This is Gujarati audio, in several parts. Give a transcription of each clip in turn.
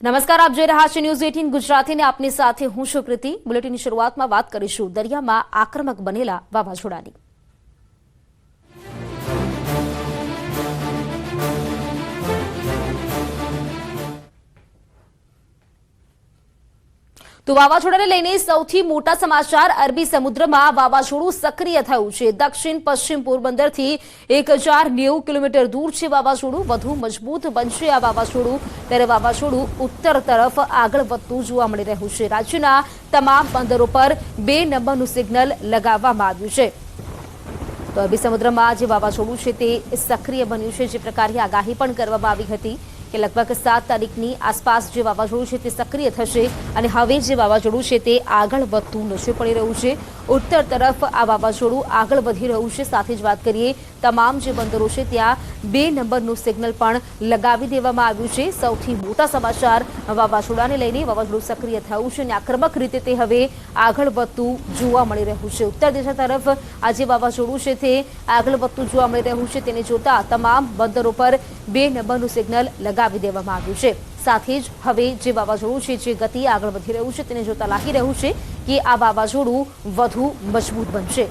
નમસ્કાર, આપ જોઈ રહ્યા છો ન્યૂઝ 18 ગુજરાતીને આપની સાથે હું છું કૃતિ। બુલેટિનની શરૂઆતમાં વાત કરીશું દરિયામાં આક્રમક બનેલા વાવાઝોડાની। તો વાવાઝોડાને લઈને સૌથી મોટા સમાચાર અરબી સમુદ્રમાં વાવાઝોડું સક્રિય થયું છે। દક્ષિણ પશ્ચિમ પોરબંદરથી 1090 કિલોમીટર દૂર છે વાવાઝોડું। વધુ મજબૂત બનશે આ વાવાઝોડું, ત્યારે વાવાઝોડું ઉત્તર તરફ આગળ વધતું જોવા મળી રહ્યું છે। રાજ્યના તમામ બંદરો પર 2 નંબરનું સિગ્નલ લગાવવામાં આવ્યું છે। તો અરબી સમુદ્રમાં જે વાવાઝોડું છે તે સક્રિય બન્યું છે। જે પ્રકારની આગાહી પણ કરવામાં આવી હતી કે લગભગ 7 તારીખની આસપાસ જે વાવાઝોડું છે તે સક્રિય થશે અને હવે જે વાવાઝોડું છે તે આગળ વધતું નજરે પડી રહ્યું છે। ઉત્તર તરફ આ વાવાઝોડું આગળ વધી રહ્યું છે। સાથે જ વાત કરીએ તમામ જે બંદરો છે ત્યાં 2 નંબરનું સિગ્નલ પણ લગાવી દેવામાં આવ્યું છે। સૌથી મોટા સમાચાર વાવાઝોડાને લઈને વાવાઝોડું સક્રિય થયું છે અને આક્રમક રીતે તે હવે આગળ વધતું જોવા મળી રહ્યું છે। ઉત્તર દિશા તરફ આ જે વાવાઝોડું છે તે આગળ વધતું જોવા મળી રહ્યું છે। તેને જોતા તમામ બંદરો પર 2 નંબરનું સિગ્નલ લગાવી દેવામાં આવ્યું છે। સાથે જ હવે જે વાવાઝોડું છે જે ગતિ આગળ વધી રહ્યું છે તેને જોતા લાગી રહ્યું છે કે આ વાવાઝોડું વધુ મજબૂત બનશે।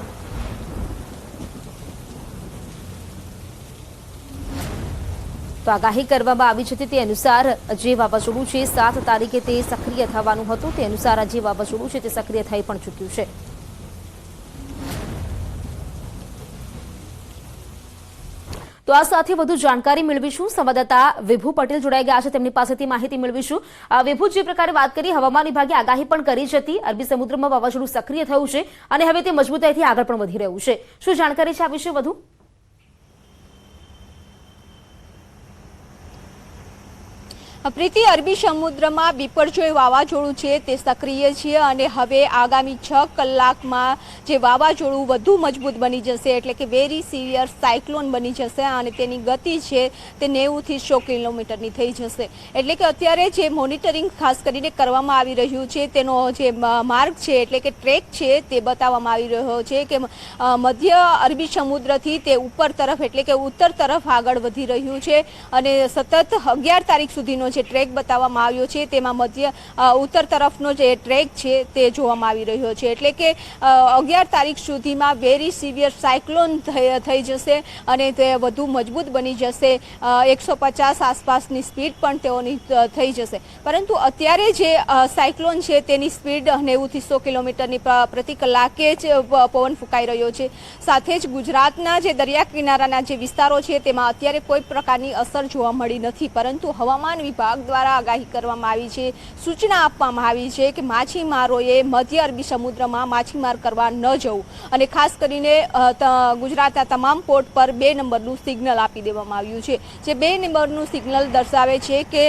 તો આગાહી કરવામાં આવી છે તે અનુસાર જે વાવાઝોડું છે 7 તારીખે તે સક્રિય થવાનું હતું, તે અનુસાર આ જે વાવાઝોડું છે તે સક્રિય થઈ પણ ચૂક્યું છે। તો આ સાથે વધુ જાણકારી મેળવીશું। સંવાદદાતા વિભુ પટેલ જોડાઈ ગયા છે, તેમની પાસેથી માહિતી મેળવીશું। વિભુ, જે પ્રકારે વાત કરી, હવામાન વિભાગે આગાહી પણ કરી જ હતી, અરબી સમુદ્રમાં વાવાઝોડું સક્રિય થયું છે અને હવે તે મજબૂતાઈથી આગળ પણ વધી રહ્યું છે। શું જાણકારી છે આ વિશે વધુ? પ્રીતિ, અરબી સમુદ્રમાં બિપરજોય વાવાઝોડું છે તે સક્રિય છે અને હવે આગામી 6 કલાકમાં જે વાવાઝોડું વધુ મજબૂત બની જશે, એટલે કે વેરી સિવિયર સાયક્લોન બની જશે અને તેની ગતિ છે તે 90 થી 100 કિલોમીટરની થઈ જશે। એટલે કે અત્યારે જે મોનિટરિંગ ખાસ કરીને કરવામાં આવી રહ્યું છે તેનો જે માર્ગ છે, એટલે કે ટ્રેક છે, તે બતાવવામાં આવી રહ્યો છે કે મધ્ય અરબી સમુદ્રથી તે ઉપર તરફ, એટલે કે ઉત્તર તરફ આગળ વધી રહ્યું છે અને સતત 11 તારીખ સુધીનો જે ટ્રેક બતાવવામાં આવ્યો છે તેમાં મધ્ય ઉત્તર તરફનો જે ટ્રેક છે તે જોવામાં આવી રહ્યો છે। એટલે કે 11 તારીખ સુધીમાં વેરી સિવિયર સાયક્લોન થઈ જશે અને તે વધુ મજબૂત બની જશે। 150 આસપાસની સ્પીડ પણ તેઓની થઈ જશે। પરંતુ અત્યારે જે સાયક્લોન છે તેની સ્પીડ 90 થી 100 કિલોમીટરની પ્રતિ કલાકે જ પવન ફૂંકાઈ રહ્યો છે। સાથે જ ગુજરાતના જે દરિયા કિનારાના જે વિસ્તારો છે તેમાં અત્યારે કોઈ પ્રકારની અસર જોવા મળી નથી, પરંતુ હવામાન વિભાગ દ્વારા આગાહી કરવામાં આવી છે, સૂચના આપવામાં આવી છે કે માછીમારોએ મધ્ય અરબી સમુદ્રમાં માછીમાર કરવા ન જવું અને ખાસ કરીને ગુજરાતના તમામ પોર્ટ પર 2 નંબરનું સિગ્નલ આપી દેવામાં આવ્યું છે। જે 2 નંબરનું સિગ્નલ દર્શાવે છે કે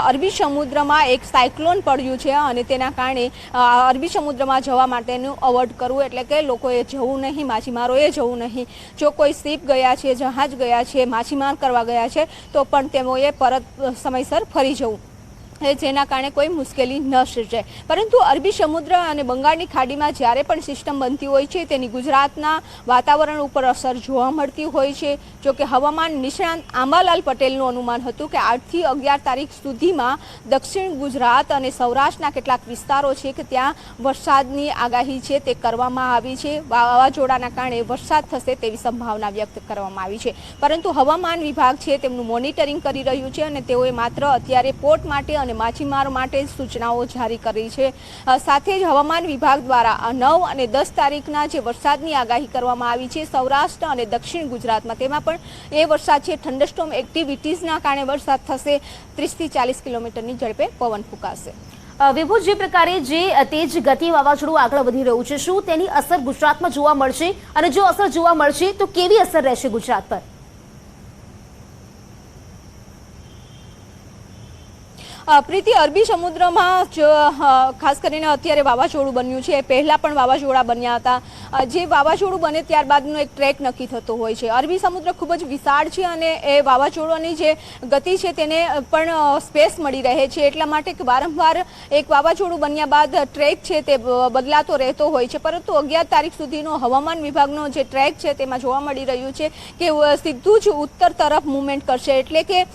અરબી સમુદ્રમાં એક સાયક્લોન પડ્યું છે અને તેના કારણે અરબી સમુદ્રમાં જવા માટેનું અવોઇડ કરવું, એટલે કે લોકોએ જવું નહીં, માછીમારોએ જવું નહીં। જો કોઈ શિપ ગયા છે, જહાજ ગયા છે, માછીમાર કરવા ગયા છે તો પણ તેઓએ પરત સમયસર ફરી જવું, જેના કારણે કોઈ મુશ્કેલી ન સર્જાય। પરંતુ અરબી સમુદ્ર અને બંગાળની ખાડીમાં જ્યારે પણ સિસ્ટમ બનતી હોય છે તેની ગુજરાતના વાતાવરણ ઉપર અસર જોવા મળતી હોય છે। જો કે હવામાન નિષ્ણાંત આંબાલાલ પટેલનું અનુમાન હતું કે 8 થી 11 તારીખ સુધીમાં દક્ષિણ ગુજરાત અને સૌરાષ્ટ્રના કેટલાક વિસ્તારો છે કે ત્યાં વરસાદની આગાહી છે તે કરવામાં આવી છે। વાવાઝોડાના કારણે વરસાદ થશે તેવી સંભાવના વ્યક્ત કરવામાં આવી છે, પરંતુ હવામાન વિભાગ છે તેમનું મોનિટરિંગ કરી રહ્યું છે અને તેઓએ માત્ર અત્યારે પોર્ટ માટે અને માછીમારો માટે સૂચનાઓ જારી કરી છે। સાથે જ હવામાન વિભાગ દ્વારા 9 અને 10 તારીખના જે વરસાદની આગાહી કરવામાં આવી છે સૌરાષ્ટ્ર અને દક્ષિણ ગુજરાતમાં, તેમાં પણ એ વરસાદ છે થંડરસ્ટોર્મ એક્ટિવિટીઝના કારણે વરસાદ થશે, 30 થી 40 કિલોમીટરની ઝડપે પવન ફૂંકાશે। વિભુ, જે પ્રકારે જે તેજ ગતિ વાવાઝોડું આગળ વધી રહ્યું છે, શું તેની અસર ગુજરાતમાં જોવા મળશે અને જો અસર જોવા મળશે તો કેવી અસર રહેશે ગુજરાત પર? પ્રીતિ, અરબી સમુદ્રમાં ખાસ કરીને અત્યારે વાવાઝોડું બન્યું છે, પહેલાં પણ વાવાઝોડા બન્યા હતા। જે વાવાઝોડું બને ત્યારબાદનો એક ટ્રેક નક્કી થતો હોય છે। અરબી સમુદ્ર ખૂબ જ વિશાળ છે અને એ વાવાઝોડાની જે ગતિ છે તેને પણ સ્પેસ મળી રહે છે, એટલા માટે કે વારંવાર એક વાવાઝોડું બન્યા બાદ ટ્રેક છે તે બદલાતો રહેતો હોય છે। પરંતુ 11 તારીખ સુધીનો હવામાન વિભાગનો જે ટ્રેક છે તેમાં જોવા મળી રહ્યું છે કે સીધું જ ઉત્તર તરફ મૂવમેન્ટ કરશે, એટલે કે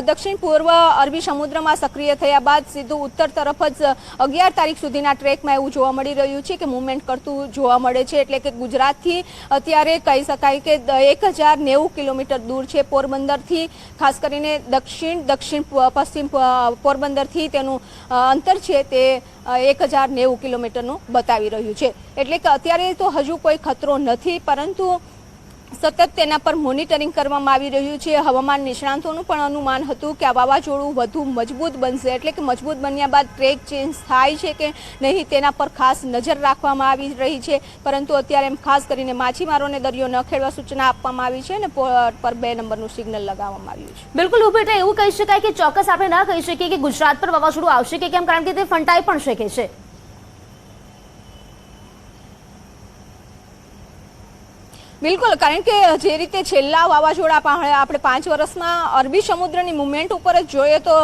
દક્ષિણ પૂર્વ અરબી સમુદ્રમાં સક્રિય થયા બાદ સીધું ઉત્તર તરફ જ 11 તારીખ સુધીના ટ્રેકમાં એવું જોવા મળી રહ્યું છે કે મુવમેન્ટ કરતું જોવા મળે છે, એટલે કે ગુજરાતથી અત્યારે કહી શકાય કે 1090 કિલોમીટર દૂર છે પોરબંદરથી, ખાસ કરીને દક્ષિણ પશ્ચિમ પોરબંદરથી તેનું અંતર છે તે 1090 કિલોમીટરનું બતાવી રહ્યું છે, એટલે કે અત્યારે તો હજુ કોઈ ખતરો નથી, પરંતુ સતત તેના પર મોનિટરિંગ કરવામાં આવી રહ્યું છે। હવામાન નિષ્ણાંતોનું પણ અનુમાન હતું કે આ વાવાઝોડું વધુ મજબૂત બનશે, એટલે કે મજબૂત બન્યા બાદ ટ્રેક ચેન્જ થાય છે કે નહીં તેના પર ખાસ નજર રાખવામાં આવી રહી છે, પરંતુ અત્યારે એમ ખાસ કરીને માછીમારોને દરિયો ન ખેડવા સૂચના આપવામાં આવી છે અને પોર્ટ પર 2 નંબરનું સિગ્નલ લગાવવામાં આવ્યું છે। બિલકુલ ઉપેટા, એવું કહી શકાય કે ચોક્કસ આપણે ના કહી શકીએ કે ગુજરાત પર વાવાઝોડું આવશે કે કેમ, કારણ કે તે ફંટાઈ પણ શકે છે। બિલકુલ, કારણ કે જે રીતે છેલ્લા વાવાઝોડા આપણે 5 વર્ષમાં અરબી સમુદ્રની મુવમેન્ટ ઉપર જ જોઈએ તો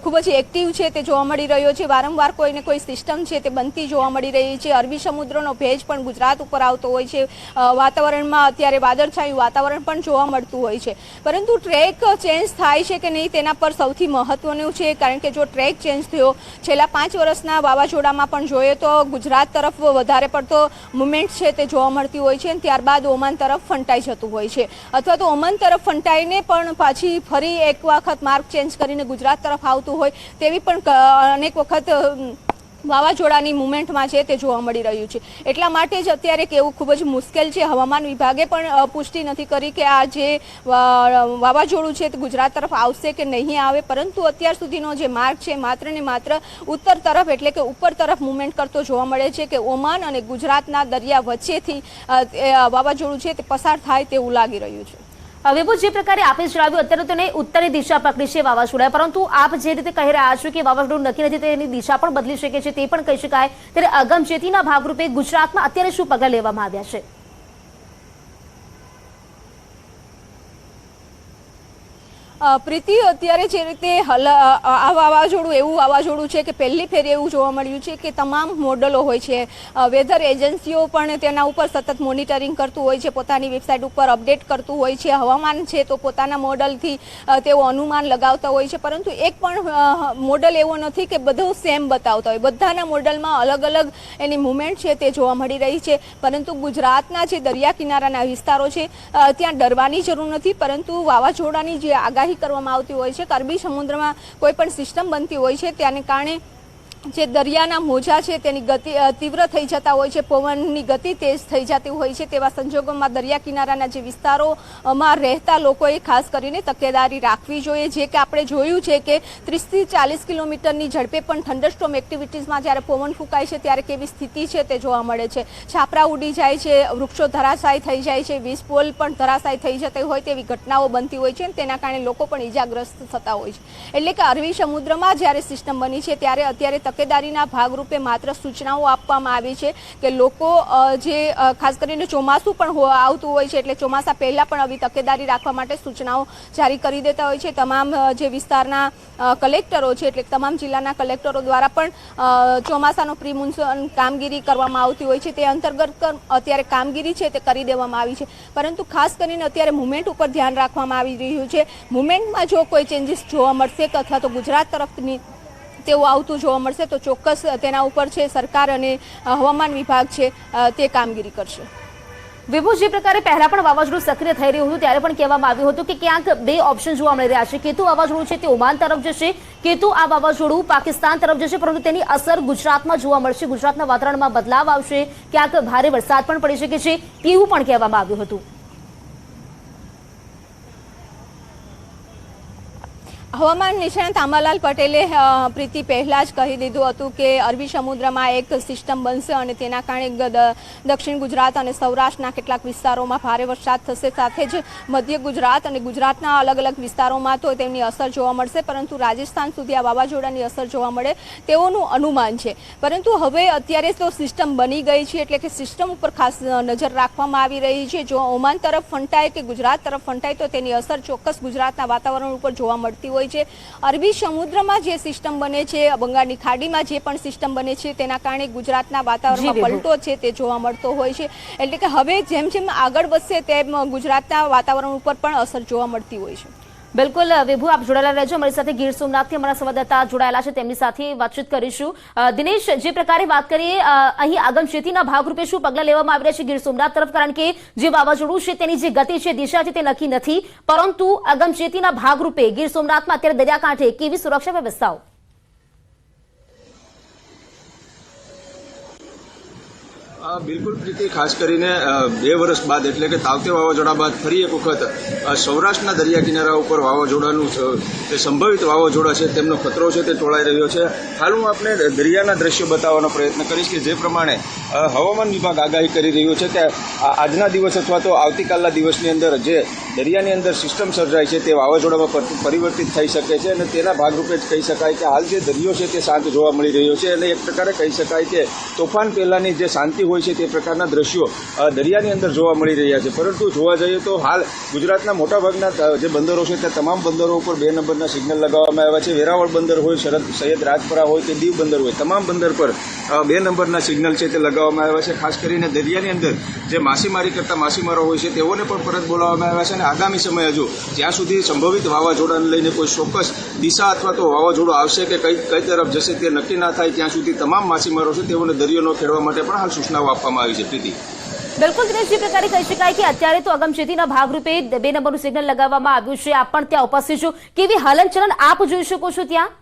ખૂબ જ એક્ટિવ છે તે જોવા મળી રહ્યો છે। વારંવાર કોઈને કોઈ સિસ્ટમ છે તે બનતી જોવા મળી રહી છે। અરબી સમુદ્રનો ભેજ પણ ગુજરાત ઉપર આવતો હોય છે, વાતાવરણમાં અત્યારે વાદળછાયું વાતાવરણ પણ જોવા મળતું હોય છે, પરંતુ ટ્રેક ચેન્જ થાય છે કે નહીં તેના પર સૌથી મહત્વનું છે, કારણ કે જો ટ્રેક ચેન્જ થયો છેલ્લા 5 વર્ષના વાવાઝોડામાં પણ જોઈએ તો ગુજરાત તરફ વધારે પડતો મુવમેન્ટ છે તે જોવા મળતી હોય છે, અને ત્યારબાદ ઓમાન તરફ ફંટાઈ જતું હોય છે, અથવા તો ઓમાન તરફ ફંટાઈને પણ પાછી ફરી એક વખત માર્ગ ચેન્જ કરીને ગુજરાત તરફ આવતું હોય તેવી પણ અનેક વખત વાવાઝોડાની મુવમેન્ટમાં છે તે જોવા મળી રહ્યું છે। એટલા માટે જ અત્યારે કહેવું ખૂબ જ મુશ્કેલ છે। હવામાન વિભાગે પણ પુષ્ટિ નથી કરી કે આ જે વાવાઝોડું છે તે ગુજરાત તરફ આવશે કે નહીં આવે, પરંતુ અત્યાર સુધીનો જે માર્ગ છે માત્ર ને માત્ર ઉત્તર તરફ એટલે કે ઉપર તરફ મુવમેન્ટ કરતો જોવા મળે છે, કે ઓમાન અને ગુજરાતના દરિયા વચ્ચેથી વાવાઝોડું છે તે પસાર થાય તેવું લાગી રહ્યું છે। વિભુ, જે પ્રકારે આપે જણાવ્યું અત્યારે તેને ઉત્તરની દિશા પકડી છે વાવાઝોડાએ, પરંતુ આપ જે રીતે કહી રહ્યા છો કે વાવાઝોડું નક્કી નથી તેની દિશા પણ બદલી શકે છે તે પણ કહી શકાય, ત્યારે અગમચેતીના ભાગરૂપે ગુજરાતમાં અત્યારે શું પગલાં લેવામાં આવ્યા છે? પ્રીતિ, અત્યારે જે રીતે આ વાવાઝોડું એવું વાવાઝોડું છે કે પહેલી ફેર એવું જોવા મળ્યું છે કે તમામ મોડલો હોય છે, વેધર એજન્સીઓ પણ તેના ઉપર સતત મોનિટરિંગ કરતું હોય છે, પોતાની વેબસાઇટ ઉપર અપડેટ કરતું હોય છે, હવામાન છે તો પોતાના મોડલથી તેઓ અનુમાન લગાવતા હોય છે, પરંતુ એક પણ મોડલ એવો નથી કે બધું સેમ બતાવતા હોય, બધાના મોડલમાં અલગ અલગ એની મુવમેન્ટ છે તે જોવા મળી રહી છે, પરંતુ ગુજરાતના જે દરિયા કિનારાના વિસ્તારો છે ત્યાં ડરવાની જરૂર નથી, પરંતુ વાવાઝોડાની જે આગાહી કરવામાં આવતી હોય છે, અરબી સમુદ્રમાં કોઈ પણ સિસ્ટમ બનતી હોય છે તેને કારણે જે દરિયાના મોજા છે તેની ગતિ તીવ્ર થઈ જતા હોય છે, પવનની ગતિ તેજ થઈ જતી હોય છે, તેવા સંજોગોમાં દરિયા કિનારાના જે વિસ્તારોમાં રહેતા લોકોએ ખાસ કરીને તકેદારી રાખવી જોઈએ। જે કે આપણે જોયું છે કે 30 થી 40 કિલોમીટરની ઝડપે પણ થંડરસ્ટોર્મ એક્ટિવિટીઝમાં જ્યારે પવન ફૂંકાય છે ત્યારે કેવી સ્થિતિ છે તે જોવા મળે છે, છાપરા ઉડી જાય છે, વૃક્ષો ધરાશાયી થઈ જાય છે, વીજ પોલ પણ ધરાશાયી થઈ જતી હોય તેવી ઘટનાઓ બનતી હોય છે, અને તેના કારણે લોકો પણ ઈજાગ્રસ્ત થતા હોય છે। એટલે કે અરબી સમુદ્રમાં જ્યારે સિસ્ટમ બની છે ત્યારે અત્યારે તકેદારીના ભાગરૂપે માત્ર સૂચનાઓ આપવામાં આવી છે કે લોકો જે ખાસ કરીને ચોમાસું પણ આવતું હોય છે એટલે ચોમાસા પહેલા પણ આવી તકેદારી રાખવા માટે સૂચનાઓ જારી કરી દેતા હોય છે। તમામ જે વિસ્તારના કલેક્ટરો છે એટલે તમામ જિલ્લાના કલેક્ટરો દ્વારા પણ ચોમાસાનો પ્રી મોન્સૂન કામગીરી કરવામાં આવતી હોય છે, તે અંતર્ગત અત્યારે કામગીરી છે તે કરી દેવામાં આવી છે, પરંતુ ખાસ કરીને અત્યારે મુવમેન્ટ ઉપર ધ્યાન રાખવામાં આવી રહ્યું છે। મુવમેન્ટમાં જો કોઈ ચેન્જીસ જોવા મળશે અથવા તો ગુજરાત તરફની તેવું આવતું જોવા મળશે તો ચોક્કસ તેના ઉપર છે સરકાર અને હવામાન વિભાગ છે તે કામગીરી કરશે। વિભુ, જે પ્રકારે પહેલા પણ વાવાઝોડું સક્રિય થઈ રહ્યું હતું ત્યારે પણ કહેવામાં આવ્યું હતું કે ક્યાંક 2 ઓપ્શન જોવા મળી રહ્યા છે, કેતુ વાવાઝોડું છે તે ઓમાન તરફ જશે, કેતુ આ વાવાઝોડું પાકિસ્તાન તરફ જશે, પરંતુ તેની અસર ગુજરાતમાં જોવા મળશે, ગુજરાતના વાતાવરણમાં બદલાવ આવશે, ક્યાંક ભારે વરસાદ પણ પડી શકે છે તેવું પણ કહેવામાં આવ્યું હતું। હવામાન નિષ્ણાત આંબાલાલ પટેલે પ્રીતિ પહેલા જ કહી દીધું હતું કે અરબી સમુદ્રમાં એક સિસ્ટમ બનશે અને તેના કારણે દક્ષિણ ગુજરાત અને સૌરાષ્ટ્રના કેટલાક વિસ્તારોમાં ભારે વરસાદ થશે, સાથે જ મધ્ય ગુજરાત અને ગુજરાતના અલગ અલગ વિસ્તારોમાં તો તેમની અસર જોવા મળશે, પરંતુ રાજસ્થાન સુધી આ વાવાઝોડાની અસર જોવા મળે તેઓનું અનુમાન છે। પરંતુ હવે અત્યારે તો સિસ્ટમ બની ગઈ છે એટલે કે સિસ્ટમ ઉપર ખાસ નજર રાખવામાં આવી રહી છે। જો ઓમાન તરફ ફંટાય કે ગુજરાત તરફ ફંટાય તો તેની અસર ચોક્કસ ગુજરાતના વાતાવરણ ઉપર જોવા મળતી હોય છે। અરબી સમુદ્રમાં જે સિસ્ટમ બને છે, બંગાળની ખાડીમાં જે પણ સિસ્ટમ બને છે તેના કારણે ગુજરાતના વાતાવરણમાં પલટો છે તે જોવા મળતો હોય છે, એટલે કે હવે જેમ જેમ આગળ વધશે તેમ ગુજરાતના વાતાવરણ ઉપર પણ અસર જોવા મળતી હોય છે। બિલકુલ વિભુ, આપ જોડાયેલા રહેજો અમારી સાથે. ગીર સોમનાથથી અમારા સંવાદદાતા જોડાયેલા છે, તેમની સાથે વાતચીત કરીશું. દિનેશ, જે પ્રકારે વાત કરીએ અહીં આગમચેતીના ભાગરૂપે શું પગલાં લેવામાં આવી રહ્યા છે ગીર સોમનાથ તરફ, કારણ કે જે વાવાઝોડું છે તેની જે ગતિ છે, દિશા છે તે નક્કી નથી, પરંતુ આગમચેતીના ભાગરૂપે ગીર સોમનાથમાં અત્યારે દરિયાકાંઠે કેવી સુરક્ષા વ્યવસ્થાઓ? બિલકુલ પ્રીતિ, ખાસ કરીને 2 વર્ષ બાદ એટલે કે તાવતે વાવાઝોડા બાદ ફરી એક વખત સૌરાષ્ટ્રના દરિયા કિનારા ઉપર વાવાઝોડાનું જે સંભવિત વાવાઝોડા છે તેમનો ખતરો છે તે ટોળાઈ રહ્યો છે. હાલ હું આપને દરિયાના દ્રશ્યો બતાવવાનો પ્રયત્ન કરીશ કે જે પ્રમાણે હવામાન વિભાગ આગાહી કરી રહ્યું છે કે આજના દિવસ અથવા તો આવતીકાલના દિવસની અંદર જે દરિયાની અંદર સિસ્ટમ સર્જાય છે તે વાવાઝોડામાં પરિવર્તિત થઈ શકે છે અને તેના ભાગરૂપે જ કહી શકાય કે હાલ જે દરિયો છે તે શાંત જોવા મળી રહ્યો છે અને એક પ્રકારે કહી શકાય કે તોફાન પહેલાની જે શાંતિ હોય છે તે પ્રકારના દ્રશ્યો દરિયાની અંદર જોવા મળી રહ્યા છે. પરંતુ જોવા જઈએ તો હાલ ગુજરાતના મોટાભાગના જે બંદરો છે તે તમામ બંદરો ઉપર 2 નંબરના સિગ્નલ લગાવવામાં આવ્યા છે. વેરાવળ બંદર હોય, સૈયદ રાજપરા હોય કે દીવ બંદર હોય, તમામ બંદર પર 2 નંબરના સિગ્નલ છે તે લગાવવામાં આવ્યા છે. ખાસ કરીને દરિયાની અંદર જે માછીમારી કરતા માછીમારો હોય છે તેઓને પણ પરત બોલાવવામાં આવ્યા છે અને આગામી સમય હજુ જ્યાં સુધી સંભવિત વાવાઝોડાને લઈને કોઈ ચોક્કસ દિશા અથવા તો વાવાઝોડું આવશે કે કઈ તરફ જશે તે નક્કી ના થાય ત્યાં સુધી તમામ માછીમારો છે તેઓને દરિયો ન ખેડવા માટે પણ હાલ સૂચનાઓ આપવામાં આવી છે. પ્રીતિ, બિલકુલ દિનેશ, જે પ્રકારે કહી શકાય કે અત્યારે તો અગમચેતીના ભાગરૂપે 2 નંબરનું સિગ્નલ લગાવવામાં આવ્યું છે. આપ પણ ત્યાં ઉપસ્થિત છો, કેવી હલનચલન આપ જોઈ શકો છો ત્યાં?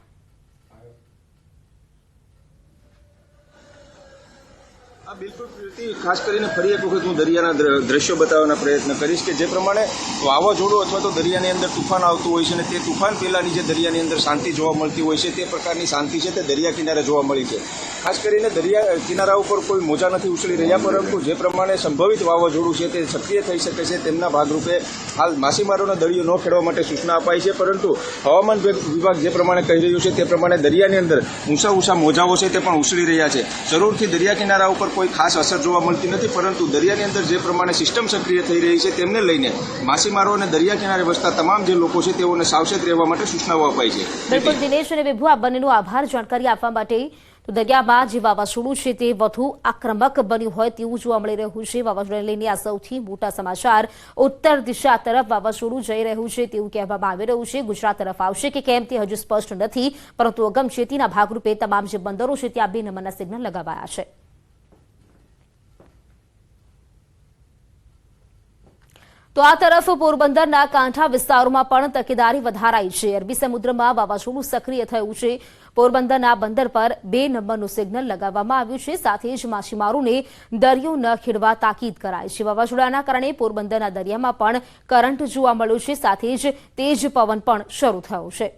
બિલકુલ પ્રીતિ, ખાસ કરીને ફરી એક વખત હું દરિયાના દ્રશ્યો બતાવવાના પ્રયત્ન કરીશ કે જે પ્રમાણે વાવાઝોડું અથવા તો દરિયાની અંદર તુફાન આવતું હોય છે અને તે તુફાન પહેલાની જે દરિયાની અંદર શાંતિ જોવા મળતી હોય છે તે પ્રકારની શાંતિ છે તે દરિયા કિનારે જોવા મળી છે. ખાસ કરીને દરિયા કિનારા ઉપર કોઈ મોજા નથી ઉછળી રહ્યા, પરંતુ જે પ્રમાણે સંભવિત વાવાઝોડું છે તે સક્રિય થઈ શકે છે તેમના ભાગરૂપે હાલ માછીમારોને દરિયો ન ખેડવા માટે સૂચના અપાઈ છે. પરંતુ હવામાન વિભાગ જે પ્રમાણે કહી રહ્યું છે તે પ્રમાણે દરિયાની અંદર ઊંચા મોજાઓ છે તે પણ ઉછળી રહ્યા છે. જરૂરથી દરિયા કિનારા ઉપર કોઈ ખાસ અસર જોવા મળતી નથી, પરંતુ દરિયાની અંદર જે પ્રમાણે સિસ્ટમ સક્રિય થઈ રહી છે તેમને લઈને માછીમારો અને દરિયા કિનારે વસતા તમામ જે લોકો છે તેઓને સાવચેત રહેવા માટે સૂચનાઓ અપાઈ છે. બિલકુલ દિનેશ અને વિભુ, આ બંનેનો આભાર જાણકારી આપવા માટે. તો દરિયામાં જે વાવાઝોડું છે તે વધુ આક્રમક બન્યું હોય તેવું જોવા મળી રહ્યું છે. વાવાઝોડાને લઈને આ સૌથી મોટા સમાચાર. ઉત્તર દિશા તરફ વાવાઝોડું જઈ રહ્યું છે તેવું કહેવામાં આવી રહ્યું છે. ગુજરાત તરફ આવશે કે કેમ તે હજુ સ્પષ્ટ નથી, પરંતુ અગમચેતીના ભાગરૂપે તમામ જે બંદરો છે ત્યાં 2 નંબરના સિગ્નલ લગાવાયા છે. તો આ તરફ પોરબંદરના કાંઠા વિસ્તારોમાં પણ તકેદારી વધારાઈ છે. અરબી સમુદ્રમાં વાવાઝોડું સક્રિય થયું છે. પોરબંદરના બંદર પર 2 નંબરનું સિગ્નલ લગાવવામાં આવ્યું છે. સાથે જ માછીમારોને દરિયો ન ખેડવા તાકીદ કરાઈ છે. વાવાઝોડાના કારણે પોરબંદરના દરિયામાં પણ કરંટ જોવા મળ્યો છે. સાથે જ તેજ પવન પણ શરૂ થયો છે.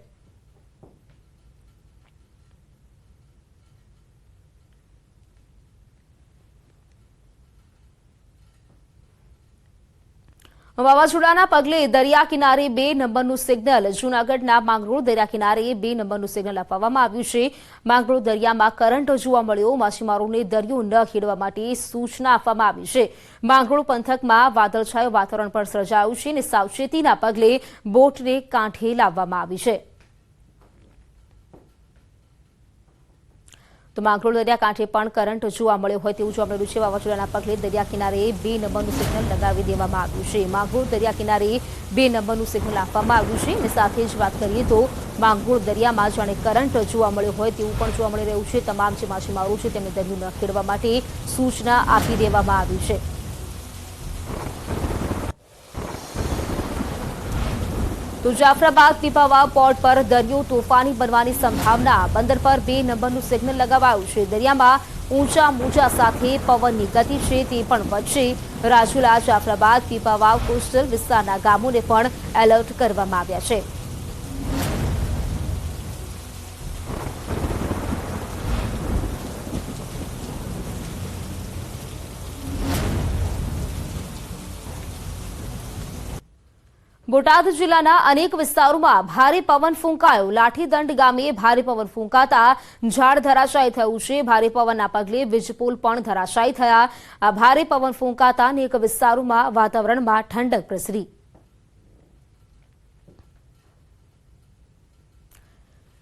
વાવાઝોડાના પગલે દરિયા કિનારે 2 નંબરનું સિગ્નલ, જૂનાગઢના માંગરોળ દરિયા કિનારે 2 નંબરનું સિગ્નલ આપવામાં આવ્યું છે. માંગરોળ દરિયામાં કરંટ જોવા મળ્યો. માછીમારોને દરિયો ન ખેડવા માટે સૂચના આપવામાં આવી છે. માંગરોળ પંથકમાં વાદળછાયું વાતાવરણ પણ સર્જાયું છે અને સાવચેતીના પગલે બોટને કાંઠે લાવવામાં આવી છે. તો માંગરોળ દરિયાકાંઠે પણ કરંટ જોવા મળ્યો હોય તેવું જોવા મળ્યું છે. વાવાઝોડાના પગલે દરિયા કિનારે 2 નંબરનું સિગ્નલ લગાવી દેવામાં આવ્યું છે. માંગરોળ દરિયા કિનારે 2 નંબરનું સિગ્નલ આપવામાં આવ્યું છે અને સાથે જ વાત કરીએ તો માંગરોળ દરિયામાં જાણે કરંટ જોવા મળ્યો હોય તેવું પણ જોવા મળી રહ્યું છે. તમામ જે માછીમારો છે તેમને દરિયો ન ખેડવા માટે સૂચના આપી દેવામાં આવી છે. તો જાફરાબાદ પીપાવાવ પોર્ટ પર દરિયો તોફાની બનવાની સંભાવના. બંદર પર 2 નંબરનું સિગ્નલ લગાવાયું છે. દરિયામાં ઊંચા મોજા સાથે પવનની ગતિ છે તે પણ વધશે. રાજુલા, જાફરાબાદ, પીપાવાવ કોસ્ટલ વિસ્તારના ગામોને પણ એલર્ટ કરવામાં આવ્યા છે. બોટાદ જિલ્લાના અનેક વિસ્તારોમાં ભારે પવન ફૂંકાયો. લાઠીદંડ ગામે ભારે પવન ફૂંકાતા ઝાડ ધરાશાયી થયું છે. ભારે પવનના પગલે વીજપોલ પણ ધરાશાયી થયા. આ ભારે પવન ફૂંકાતા અનેક વિસ્તારોમાં વાતાવરણમાં ઠંડક પ્રસરી.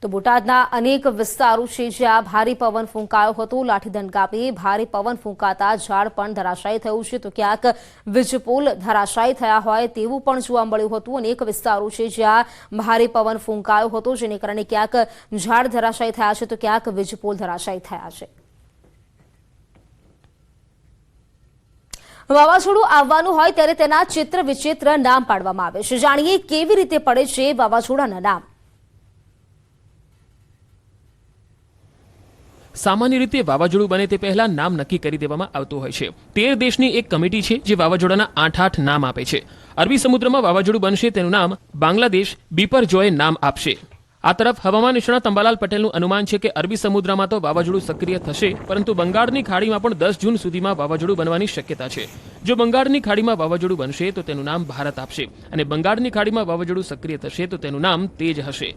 તો બોટાદના અનેક વિસ્તારો છે જ્યાં ભારે પવન ફૂંકાયો હતો. લાઠીદંડ ગામે ભારે પવન ફૂંકાતા ઝાડ પણ ધરાશાયી થયું છે, તો ક્યાંક વીજપોલ ધરાશાયી થયા હોય તેવું પણ જોવા મળ્યું હતું. અનેક વિસ્તારો છે જ્યાં ભારે પવન ફૂંકાયો હતો, જેને કારણે ક્યાંક ઝાડ ધરાશાયી થયા છે, તો ક્યાંક વીજપોલ ધરાશાયી થયા છે. વાવાઝોડું આવવાનું હોય ત્યારે તેના ચિત્ર વિચિત્ર નામ પાડવામાં આવે છે. જાણીએ કેવી રીતે પડે છે વાવાઝોડાના નામ. સામાન્ય રીતે વાવાઝોડું બને તે પહેલા નામ નક્કી કરી દેવામાં આવતું હોય છે. 13 દેશની એક કમિટી છે જે વાવાઝોડાના 8 નામ આપે છે. અરબી સમુદ્રમાં વાવાઝોડું બનશે તેનું નામ બાંગ્લાદેશ બિપરજોય નામ આપશે. આ તરફ હવામાન નિષ્ણાત અંબાલાલ પટેલનું અનુમાન છે કે અરબી સમુદ્રમાં તો વાવાઝોડું સક્રિય થશે, પરંતુ બંગાળની ખાડીમાં પણ 10 જૂન સુધીમાં વાવાઝોડું બનવાની શક્યતા છે. જો બંગાળની ખાડીમાં વાવાઝોડું બનશે તો તેનું નામ ભારત આપશે, અને બંગાળની ખાડીમાં વાવાઝોડું સક્રિય થશે તો તેનું નામ તેજ હશે.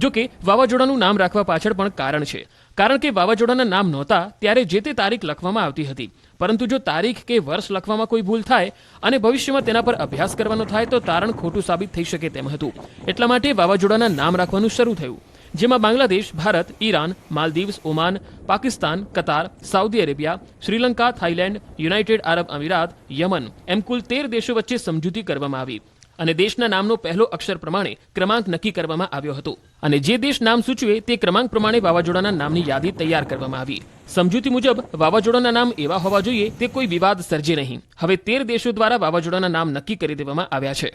જો કે વાવાઝોડાનું નામ રાખવા પાછળ પણ કારણ છે, કારણ કે વાવાઝોડાના નામ નહોતા ત્યારે જે તે તારીખ લખવામાં આવતી હતી, પરંતુ જો તારીખ કે વર્ષ લખવામાં કોઈ ભૂલ થાય અને ભવિષ્યમાં તેના પર અભ્યાસ કરવાનો થાય તો તારણ ખોટું સાબિત થઈ શકે તેમ હતું. એટલા માટે વાવાઝોડાના નામ રાખવાનું શરૂ થયું, જેમાં Bangladesh, Bharat, Iran, Maldives, Oman, Pakistan, Qatar, Saudi Arabia, Sri Lanka, Thailand, United Arab Emirates, Yemen એમ કુલ 13 દેશો વચ્ચે સમજૂતી કરવામાં આવી, અને દેશના નામનો પહેલો અક્ષર પ્રમાણે ક્રમાંક નક્કી કરવામાં આવ્યો હતો, અને જે દેશ નામ સૂચવે તે ક્રમાંક પ્રમાણે વાવાઝોડાના નામની યાદી તૈયાર કરવામાં આવી. સમજૂતી મુજબ વાવાઝોડાના નામ એવા હોવા જોઈએ તે કોઈ વિવાદ સર્જે નહીં. હવે 13 દેશો દ્વારા વાવાઝોડાના નામ નક્કી કરી દેવામાં આવ્યા છે.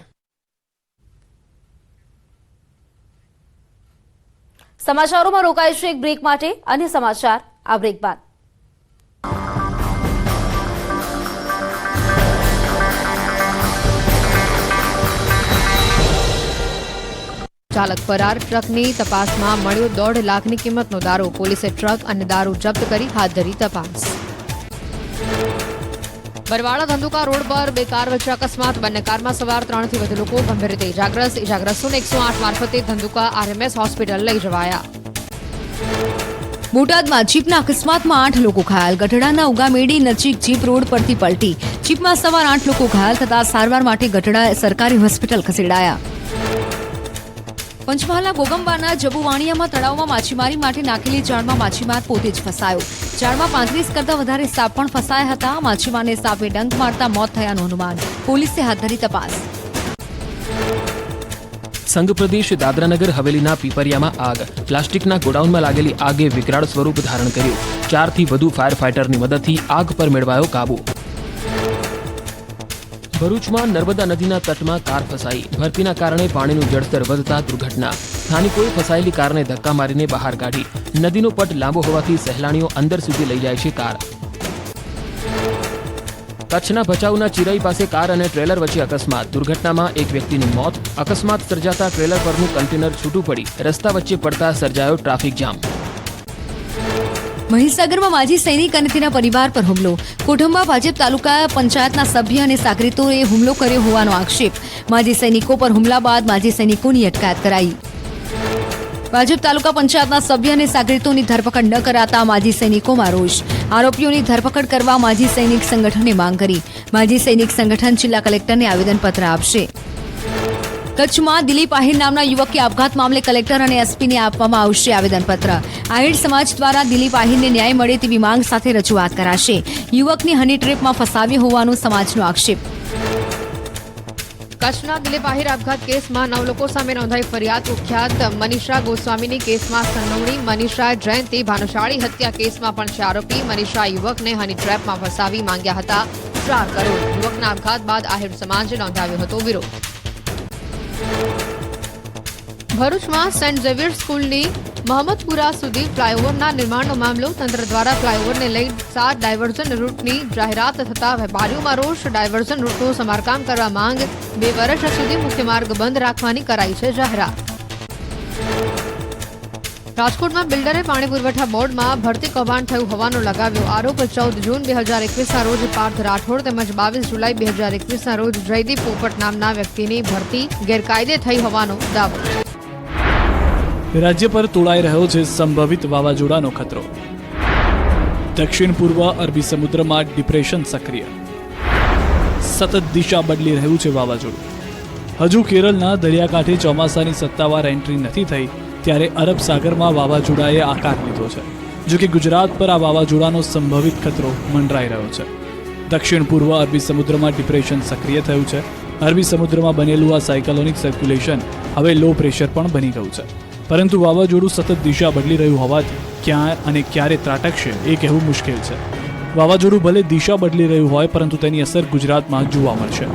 સમાચારોમાં રોકાઈશું એક બ્રેક માટે, અને સમાચાર આ બ્રેક બાદ. ચાલક ફરાર. ટ્રકની તપાસમાં મળ્યો 1.5 લાખની કિંમતનો દારૂ. પોલીસે ટ્રક અને દારૂ જપ્ત કરી હાથ ધરી તપાસ. બરવાળા ધંધુકા રોડ પર 2 કાર વચ્ચે અકસ્માત. બંને કારમાં સવાર 3 થી વધુ લોકો ગંભીર રીતે ઇજાગ્રસ્ત. ઇજાગ્રસ્તોને 108 મારફતે ધંધુકા RMS હોસ્પિટલ લઈ જવાયા. બોટાદમાં જીપના અકસ્માતમાં 8 લોકો ઘાયલ. ગઢડાના ઉગામેડી નજીક જીપ રોડ પરથી પલટી. જીપમાં સવાર 8 લોકો ઘાયલ થતા સારવાર માટે ગઢડા સરકારી હોસ્પિટલ ખસેડાયા. પંચમહાલના ગોગંબાના જબુવાણીયામાં તળાવમાં માછીમારી માટે નાખેલી જાળમાં માછીમાર પોતે જ ફસાયો. જાળમાં 35 કરતાં વધારે સાપ પણ ફસાયા હતા. માછીમારને સાપે ડંખ મારતા મોત થયાનું અનુમાન. પોલીસે હાથ ધરી તપાસ. સંઘ પ્રદેશ દાદરાનગર હવેલીના પીપરિયામાં આગ. પ્લાસ્ટિકના ગોડાઉનમાં લાગેલી આગે વિકરાળ સ્વરૂપ ધારણ કર્યું. 4 થી વધુ ફાયર ફાઈટરની મદદથી આગ પર મેળવાયો કાબુ. ભરૂચમાં નર્મદા નદીના તટમાં કાર ફસાઈ. ભરતીના કારણે પાણીનું જળસ્તર વધતા દુર્ઘટના. સ્થાનિકોએ ફસાયેલી કારને ધક્કા મારીને બહાર કાઢી. નદીનો પટ લાંબો હોવાથી સહેલાણીઓ અંદર સુધી લઈ જાય છે કાર. કચ્છના ભચાઉના ચિરાઈ પાસે કાર અને ટ્રેલર વચ્ચે અકસ્માત. દુર્ઘટનામાં એક વ્યક્તિનું મોત. અકસ્માત સર્જાતા ટ્રેલર પરનું કન્ટેનર છૂટું પડી રસ્તા વચ્ચે પડતા સર્જાયો ટ્રાફિક જામ. મહીસાગરમાં માજી સૈનિક અને તેના પરિવાર પર હુમલો. કોઠંબા ભાજપ તાલુકા પંચાયતના સભ્ય અને સાગરીતોએ હુમલો કર્યો હોવાનો આક્ષેપ. માજી સૈનિકો પર હુમલા બાદ માજી સૈનિકોની અટકાયત કરાઈ. ભાજપ તાલુકા પંચાયતના સભ્ય અને સાગરીતોની ધરપકડ ન કરાતા માજી સૈનિકોમાં રોષ. આરોપીઓની ધરપકડ કરવા માજી સૈનિક સંગઠને માંગ કરી. માજી સૈનિક સંગઠન જિલ્લા કલેક્ટરને આવેદનપત્ર આપશે. કચ્છમાં દિલીપ આહિર નામના યુવકને આપઘાત મામલે કલેક્ટર અને એસપીને આપવામાં આવશે આવેદનપત્ર. આહિર સમાજ દ્વારા દિલીપ આહિરને ન્યાય મળે તેવી માંગ સાથે રજૂઆત કરાશે. યુવકને હની ટ્રેપમાં ફસાવ્યો હોવાનો સમાજનો આક્ષેપ. કચ્છના દિલીપ આહિર આપઘાત કેસમાં 9 લોકો સામે નોંધાઈ ફરિયાદ. કુખ્યાત મનીષા ગોસ્વામીની કેસમાં સંડોવણી. મનીષા જયંતિ ભાનુશાળી હત્યા કેસમાં પણ છે આરોપી. મનીષા યુવકને હની ટ્રેપમાં ફસાવી માંગ્યા હતા 4 કરોડ. યુવકના આપઘાત બાદ આહિર સમાજે નોંધાવ્યો હતો વિરોધ. ભરૂચમાં સેન્ટ ઝેવિયર સ્કૂલની મહમ્મદપુરા સુધી ફ્લાયઓવરના નિર્માણનો મામલો. તંત્ર દ્વારા ફ્લાયઓવરને લઈ 7 ડાયવર્ઝન રૂટની જાહેરાત થતા વેપારીઓમાં રોષ. ડાયવર્ઝન રૂટનું સમારકામ કરવા માંગ. 2 વર્ષ સુધી મુખ્ય માર્ગ બંધ રાખવાની કરાઈ છે જાહેરાત. રાજકોટમાં બિલ્ડરે પાણી પુરવઠા બોર્ડમાં ભરતી કૌભાંડ થયું હોવાનો લગાવ્યો આરોપ. 14 જૂન 2021ના રોજ પાર્થ રાઠોડ તેમજ 22 જુલાઈ 2021ના રોજ જયદીપ પોપટ નામના વ્યક્તિની ભરતી ગેરકાયદે થઈ હોવાનો દાવો. રાજ્ય પર તોળાઈ રહ્યો છે સંભવિત વાવાઝોડાનો ખતરો. દક્ષિણ પૂર્વ અરબી સમુદ્રમાં ડિપ્રેશન સક્રિય. સતત દિશા બદલી રહ્યું છે વાવાઝોડું. હજુ કેરળના દરિયાકાંઠે ચોમાસાની સત્તાવાર એન્ટ્રી નથી થઈ, ત્યારે અરબ સાગરમાં વાવાઝોડાએ આકાર લીધો છે. જો કે ગુજરાત પર આ વાવાઝોડાનો સંભવિત ખતરો મંડરાઈ રહ્યો છે. દક્ષિણ પૂર્વ અરબી સમુદ્રમાં ડિપ્રેશન સક્રિય થયું છે. અરબી સમુદ્રમાં બનેલું આ સાયક્લોનિક સર્ક્યુલેશન હવે લો પ્રેશર પણ બની ગયું છે. પરંતુ વાવાઝોડું સતત દિશા બદલી રહ્યું હોવાથી ક્યાં અને ક્યારે ત્રાટકશે એ કહેવું મુશ્કેલ છે. વાવાઝોડું ભલે દિશા બદલી રહ્યું હોય પરંતુ તેની અસર ગુજરાતમાં જોવા મળશે.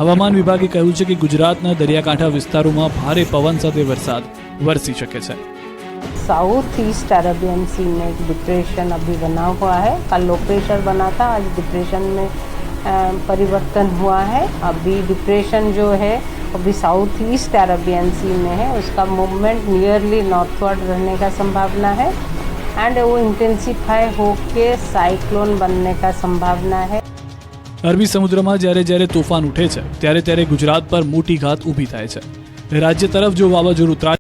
હવામાન વિભાગે કહ્યું છે કે ગુજરાતના દરિયાકાંઠા વિસ્તારોમાં ભારે પવન સાથે વરસાદ વરસી શકે છે. साउथ ईस्ट अरेबियन सी में एक डिप्रेशन अभी बना हुआ है. कल लो प्रेशर बना था, आज डिप्रेशन में परिवर्तन हुआ है. अभी डिप्रेशन जो है अभी साउथ ईस्ट अरेबियन सी में है. उसका मूवमेंट नियरली नॉर्थवर्ड रहने का संभावना है एंड वो इंटेंसिफाई होके साइक्लोन बनने का संभावना है. અરબી સમુદ્રમાં જ્યારે જ્યારે તોફાન ઉઠે છે ત્યારે ત્યારે ગુજરાત પર મોટી ઘાત ઊભી થાય છે. રાજ્ય તરફ જો વાવાઝોડું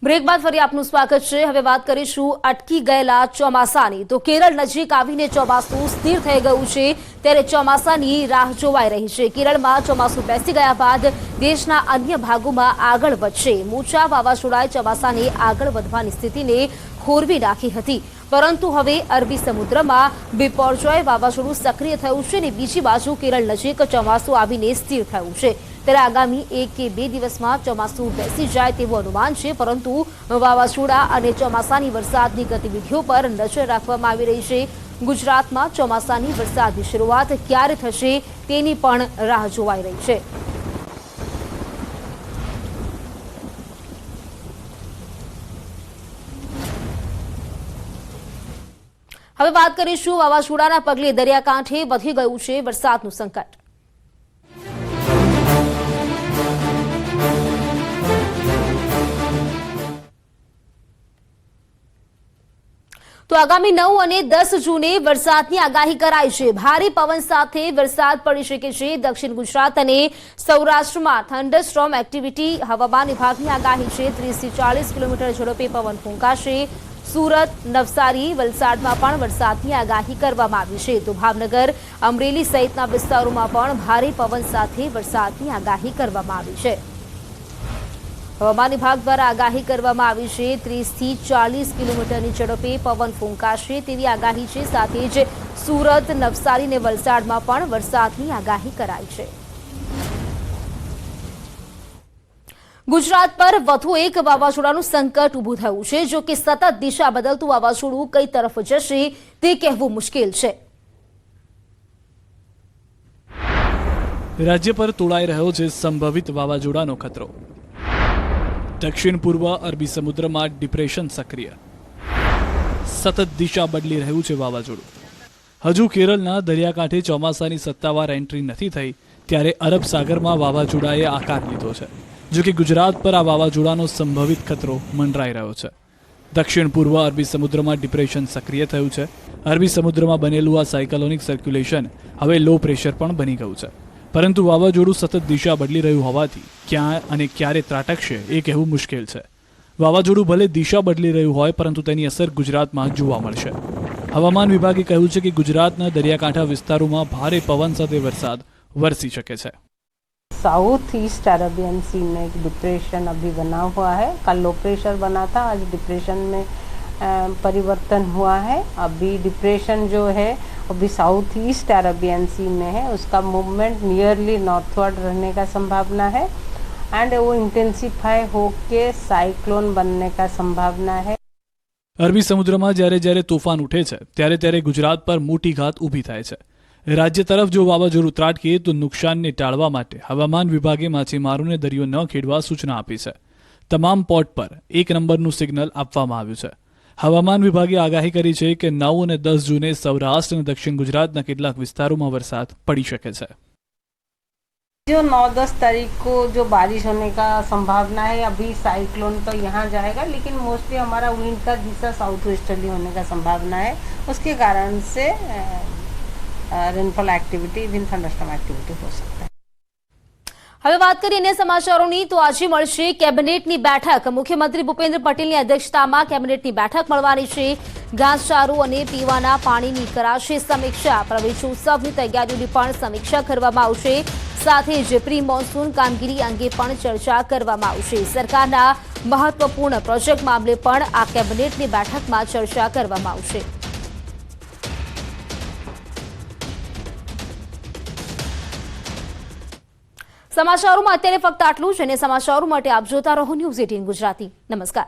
બ્રેક બાદ ફરી આપનું સ્વાગત છે. હવે વાત કરીશું અટકી ગયેલા ચોમાસાની. તો કેરળ નજીક આવીને ચોમાસું સ્થિર થઈ ગયું છે ત્યારે ચોમાસાની રાહ જોવાઈ રહી છે. કેરળમાં ચોમાસું બેસી ગયા બાદ દેશના અન્ય ભાગોમાં આગળ વધશે. મોચા વાવાઝોડાએ ચોમાસાની આગળ વધવાની સ્થિતિને ખોરવી નાખી હતી, પરંતુ હવે અરબી સમુદ્રમાં બિપરજોય વાવાઝોડું સક્રિય થયું છે અને બીજી બાજુ કેરળ નજીક ચોમાસું આવીને સ્થિર થયું છે. ત્યારે આગામી 1 કે 2 દિવસમાં ચોમાસું બેસી જાય તેવું અનુમાન છે, પરંતુ વાવાઝોડા અને ચોમાસાની વરસાદની ગતિવિધિઓ પર નજર રાખવામાં આવી રહી છે. ગુજરાતમાં ચોમાસાની વરસાદની શરૂઆત ક્યારે થશે તેની પણ રાહ જોવાઈ રહી છે. હવે વાત કરીશું વાવાઝોડાના પગલે દરિયાકાંઠે વધી ગયું છે વરસાદનું સંકટ. તો આગામી 9 અને 10 જૂને વરસાદની આગાહી કરાઈ છે. ભારે પવન સાથે વરસાદ પડી શકે છે. દક્ષિણ ગુજરાત અને સૌરાષ્ટ્રમાં થંડરસ્ટોર્મ એક્ટિવિટી હવામાન વિભાગની આગાહી છે. 30 થી 40 કિલોમીટર ઝડપે પવન ફૂંકાશે. સુરત, નવસારી, વલસાડમાં પણ વરસાદની આગાહી કરવામાં આવી છે. તો ભાવનગર, અમરેલી સહિતના વિસ્તારોમાં પણ ભારે પવન સાથે વરસાદની આગાહી કરવામાં આવી છે. હવામાન વિભાગ દ્વારા આગાહી કરવામાં આવી છે. 30 થી 40 કિલોમીટરની ઝડપે પવન ફૂંકાશે તેવી આગાહી છે. સાથે જ સુરત, નવસારી અને વલસાડમાં પણ વરસાદની આગાહી કરાઈ છે. ગુજરાત પર વધુ એક વાવાઝોડાનું સંકટ ઊભું થયું છે. જો કે સતત દિશા બદલતું વાવાઝોડું કઈ તરફ જશે તે કહેવું મુશ્કેલ છે. રાજ્ય પર તોળાઈ રહ્યો છે સંભવિત વાવાઝોડાનો ખતરો. દક્ષિણ પૂર્વ અરબી સમુદ્રમાં ડિપ્રેશન સક્રિય. સતત દિશા બદલી રહ્યું છે વાવાઝોડું. હજુ કેરળના દરિયાકાંઠે ચોમાસાની સત્તાવાર એન્ટ્રી નથી થઈ ત્યારે અરબ સાગરમાં વાવાઝોડાએ આકાર લીધો છે. જો કે ગુજરાત પર આ વાવાઝોડાનો સંભવિત ખતરો મંડરાઈ રહ્યો છે. દક્ષિણ પૂર્વ અરબી સમુદ્રમાં ડિપ્રેશન સક્રિય થયું છે. અરબી સમુદ્રમાં બનેલું આ સાયક્લોનિક સર્ક્યુલેશન હવે લો પ્રેશર પણ બની ગયું છે. પરંતુ વાવાઝોડું સતત દિશા બદલી રહ્યું હોવાથી ક્યાં અને ક્યારે ત્રાટકશે એ કહેવું મુશ્કેલ છે. વાવાઝોડું ભલે દિશા બદલી રહ્યું હોય પરંતુ તેની અસર ગુજરાતમાં જોવા મળશે. હવામાન વિભાગે કહ્યું છે કે ગુજરાતના દરિયાકાંઠા વિસ્તારોમાં ભારે પવન સાથે વરસાદ વરસી શકે છે. साउथ ईस्ट अरेबियन सी में एक डिप्रेशन अभी बना हुआ है. कल लो प्रेशर बना था, आज डिप्रेशन में परिवर्तन हुआ है. अभी डिप्रेशन जो है अभी साउथ ईस्ट अरेबियन सी में है. उसका मूवमेंट नियरली नॉर्थवर्ड रहने का संभावना है एंड वो इंटेंसिफाई होके साइक्लोन बनने का संभावना है. અરબી સમુદ્રમાં જ્યારે જ્યારે તોફાન ઉઠે છે ત્યારે ત્યારે ગુજરાત પર મોટી ઘાત ઊભી થાય છે. રાજ્ય તરફ જો વાવાઝોડું ત્રાટકે તો નુકસાનને ટાળવા માટે હવામાન વિભાગે માછીમારોને દરિયો ન ખેડવા સૂચના આપી છે. તમામ પોર્ટ પર 1 નંબરનું સિગ્નલ આપવામાં આવ્યું છે. હવામાન વિભાગે આગાહી કરી છે કે 9 અને 10 જૂને સૌરાષ્ટ્ર અને દક્ષિણ ગુજરાતના કેટલાક વિસ્તારોમાં વરસાદ પડી શકે છે. जो 9-10 तारीख को जो बारिश होने का संभावना है, अभी साइक्लोन तो यहाँ जाएगा लेकिन मोस्टली हमारा विंड का दिशा साउथ वेस्टर्ली होने का संभावना है. उसके कारण से rainfall activity, even thunderstorm activity हो सकता है. હવે વાત કરીએ અન્ય સમાચારોની તો આજે મળશે કેબિનેટની બેઠક. મુખ્યમંત્રી ભૂપેન્દ્ર પટેલની અધ્યક્ષતામાં કેબિનેટની બેઠક મળવાની છે. ઘાસચારો અને પીવાના પાણીની કરાશે સમીક્ષા. પ્રવેશોત્સવની તૈયારીઓની પણ સમીક્ષા કરવામાં આવશે. સાથે જ પ્રી મોન્સૂન કામગીરી અંગે પણ ચર્ચા કરવામાં આવશે. સરકારના મહત્વપૂર્ણ પ્રોજેક્ટ મામલે પણ આ કેબિનેટની બેઠકમાં ચર્ચા કરવામાં આવશે. સમાચારોમાં અત્યારે ફક્ત આટલું જ અને સમાચારો માટે આપ જોતા રહો ન્યૂઝ 18 ગુજરાતી. નમસ્કાર.